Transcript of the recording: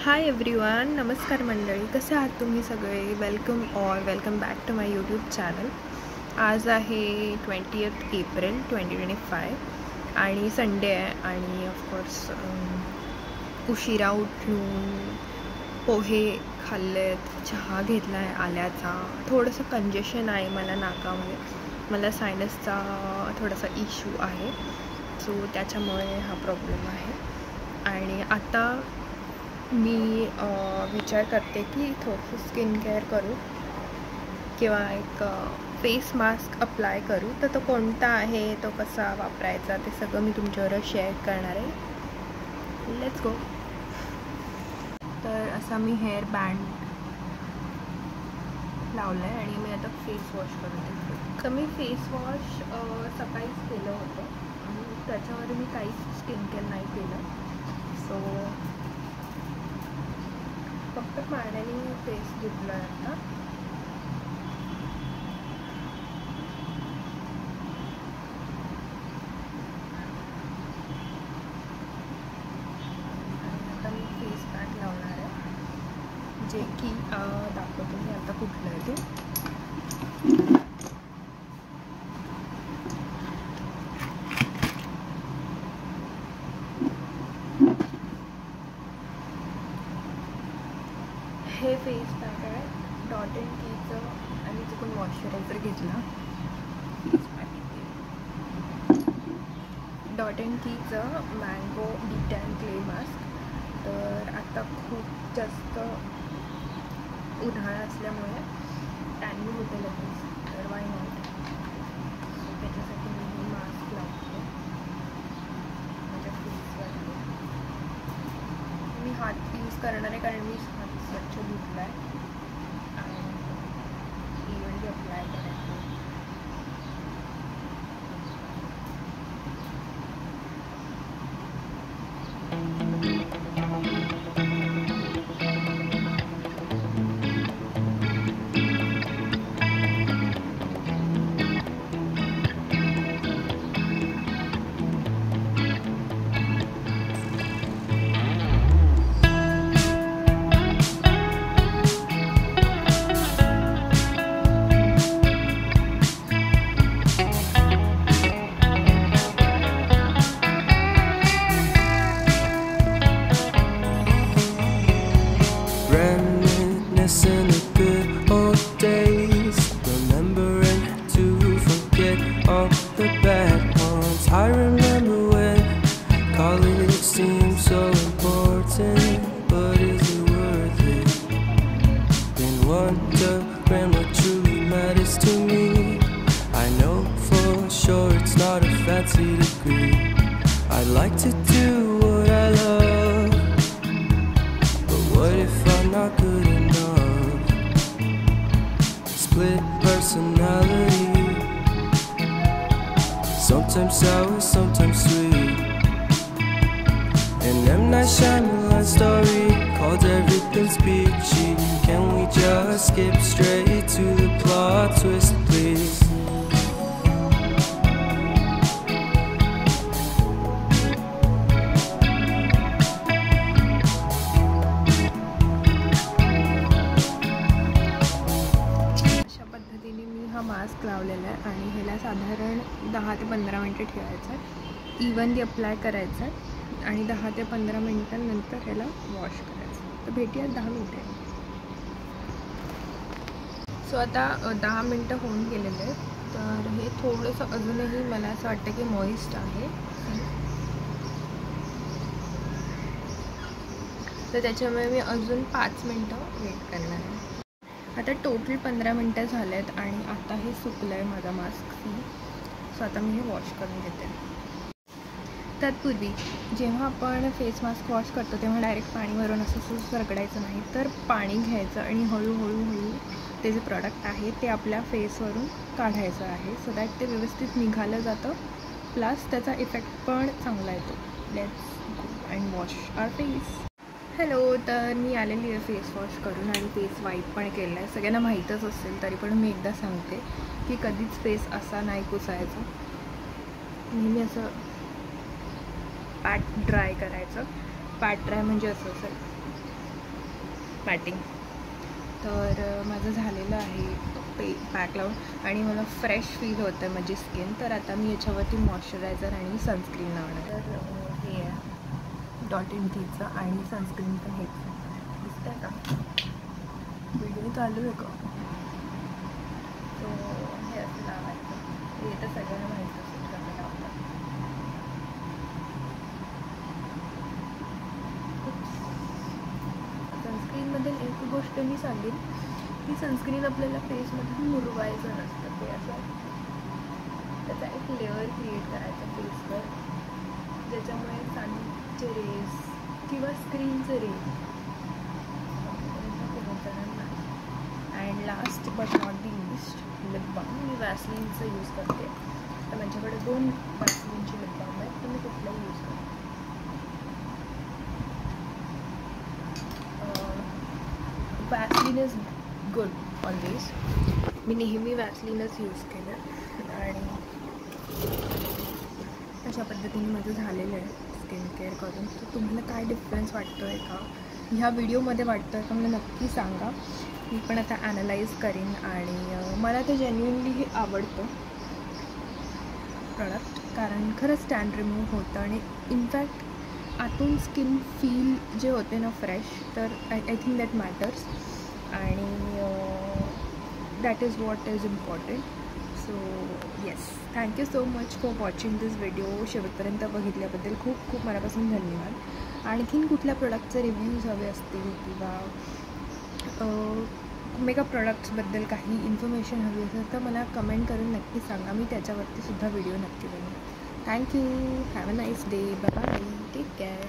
Hi everyone, नमस्कार मंडळी. कसे आहात तुम्ही सगळे? Welcome back to my YouTube channel. आज आहे 20th एप्रिल 2025 आणि संडे आहे आणि ऑफकोर्स उशिरा उठून पोहे खाल्लेत, चहा घेतला आहे आल्याचा. थोडंसं कंजेशन आहे मला नाकामध्ये. मला सायनसचा थोडासा इश्यू आहे, सो त्याच्यामुळे हा प्रॉब्लेम आहे. आणि आता मी विचार करते की थोडंसं स्किन केअर करू किंवा एक फेस मास्क अप्लाय करू. तर तो कोणता आहे, तो कसा वापरायचा, ते सगळं मी तुमच्याबरोबर शेअर करणार आहे. Let's go. तर असा मी हेअर बँड लावला आहे आणि मी आता फेस वॉश करते. तर मी फेस वॉश सकाळीच केलं होतं आणि त्याच्यावर मी काहीच स्किन केअर नाही केलं. सो फक्त पाण्याने फेस धुतला आता. आता मी फेस पॅक लावणार आहे, जे की दाखवतो मी आता कुठलं आहे ते. हे फेस पॅक आहे डॉट अँड कीचं, आणि चुकून मॉइश्चरायझर घेतला. डॉट अँड कीचं मँगो डिटॅन क्ले मास्क. तर आता खूप जास्त उन्हाळा असल्यामुळे टॅनिंग होते लगेच, तर वाय नॉट. सो त्याच्यासाठी मी ही मास्क लावते माझ्या फेसवर. मी हात यूज करणार आहे कारण मी हात स्वच्छ धुतला आहे आणि इव्हनली अप्लाय करायचं. Reminiscing the good old days, remembering to forget all the bad ones. I remember when college seemed so important, but is it worth it? Been wondering what truly matters to me. I know for sure it's not a fancy degree. I'd like to do what I love, but what if I'm not good enough? Split personality, sometimes sour, sometimes sweet. An M. Night Shyamalan story called Everything's Peachy. Can we just skip straight to the plot twist, please? Mask लावलेला आहे आणि ह्याला साधारण 10 ते 15 मिनटं ठेवायचं आहे. Evenly apply करायचं आहे आणि 10 ते 15 मिनटांनंतर ह्याला वॉश करायचं. तर भेटूया 10 मिनटे. सो आता 10 मिनटं होऊन गेलेले आहेत. तर हे थोडंसं अजूनही मला असं वाटतं की मॉइस्ट आहे, तर त्याच्यामुळे मी अजून 5 मिनटं वेट करणार आहे. आता टोटल 15 मिनटं झाले आहेत आणि आता हे सुकलं आहे माझा मास्क. सो आता मी हे वॉश करून घेते. तत्पूर्वी जेव्हा आपण फेस मास्क वॉश करतो तेव्हा डायरेक्ट पाणीवरून असं सरकडायचं नाही, तर पाणी घ्यायचं आणि हळूहळू ते जे प्रॉडक्ट आहे ते आपल्या फेसवरून काढायचं आहे, सो दॅट ते व्यवस्थित निघालं जातं, प्लस त्याचा इफेक्ट पण चांगला येतो. Let's go and wash our face. Hello, तर मी आलेली आहे फेस वॉश करून आणि फेस वाईप पण केलं आहे. सगळ्यांना माहीतच असेल, तरी पण मी एकदा सांगते की कधीच फेस असा नाही पुसायचा. नेहमी असं पॅट ड्राय करायचं. पॅट ड्राय म्हणजे असं असेल मॅटिंग. तर माझं झालेलं आहे पॅक लावून आणि मला फ्रेश फील होतं आहे माझी स्किन. तर आता मी याच्यावरती मॉइश्चरायझर आणि सनस्क्रीन लावणार. तर हे आहे .in-Tचं आणि सनस्क्रीन पण हेच दिसतं आहे का, व्हिडिओ चालू आहे का. तो हे असं लावायचं, हे तर सगळ्यांना माहिती असेल कसं लावतात. सनस्क्रीनमध्ये एक गोष्ट मी सांगेन की सनस्क्रीन आपल्याला फेसमध्ये मुरवायचं नसतं. ते असं त्याचा एक लेअर क्रिएट करायचा फेसवर, ज्याच्यामुळे सनचे रेज किंवा स्क्रीनचे रेज पोहोचणार नाही. And last but not the least, lip balm. मी वॅसलिनचं यूज करते. तर माझ्याकडे 2 वॅसलिनचे लिप बाम आहेत, तर मी कुठलाही यूज करते. Vaseline is good always. मी नेहमी वॅसलिनच यूज केलं आणि अशा पद्धतीने माझं झालेलं आहे स्किन केअर करून. तर तुम्हाला काय डिफरन्स वाटतो आहे का ह्या व्हिडिओमध्ये, वाटतं आहे का मला नक्की सांगा. मी पण आता ॲनालाइज करीन आणि मला ते जेन्युइनली हे आवडतं प्रॉडक्ट, कारण खरंच टॅन रिमूव्ह होतं आणि इनफॅक्ट आतून स्किन फील जे होते ना फ्रेश, तर आय थिंक दॅट मॅटर्स आणि that is what is important. So yes, thank you so much for watching this video. शेवटपर्यंत बघितल्याबद्दल खूप खूप मनापासून धन्यवाद. आणखीन कुठल्या प्रोडक्टचे रिव्ह्यूज हवे असतील किंवा मेकअप प्रोडक्ट्सबद्दल काही इन्फॉर्मेशन हवी असेल तर मला कमेंट करून नक्की सांगा. मी त्याच्यावरती सुद्धा व्हिडिओ नक्की बनवेन. Thank you. Have a nice day. Bye. Take care.